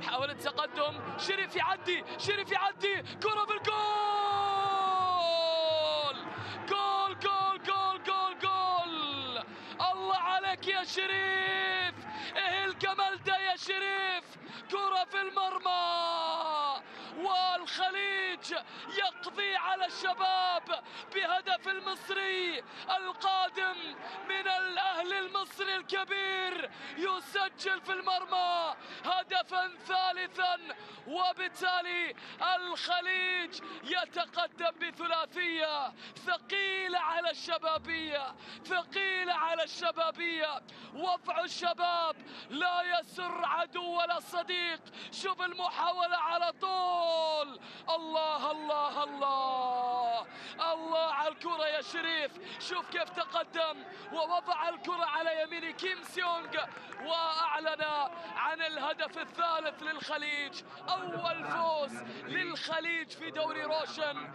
حاول التقدم، شريف يعدي، شريف يعدي، كرة بالجول. جول جول جول جول جول. الله عليك يا شريف، ايه الجمال ده يا شريف. كرة في المرمى، والخليج يقضي على الشباب بهدف المصري القادم من الأهل المصري الكبير، يسجل في المرمى هدفا ثالثا، وبالتالي الخليج يتقدم بثلاثية ثقيلة على الشبابية، ثقيلة على الشبابية. وضع الشباب لا يسر عدو ولا صديق. شوف المحاولة على طول، الله الله الله الله على الكرة يا شريف. شوف كيف تقدم ووضع الكرة على يمين كيم سيونغ، وأعلن عن الهدف الثالث للخليج. أول فوز للخليج في دوري روشن.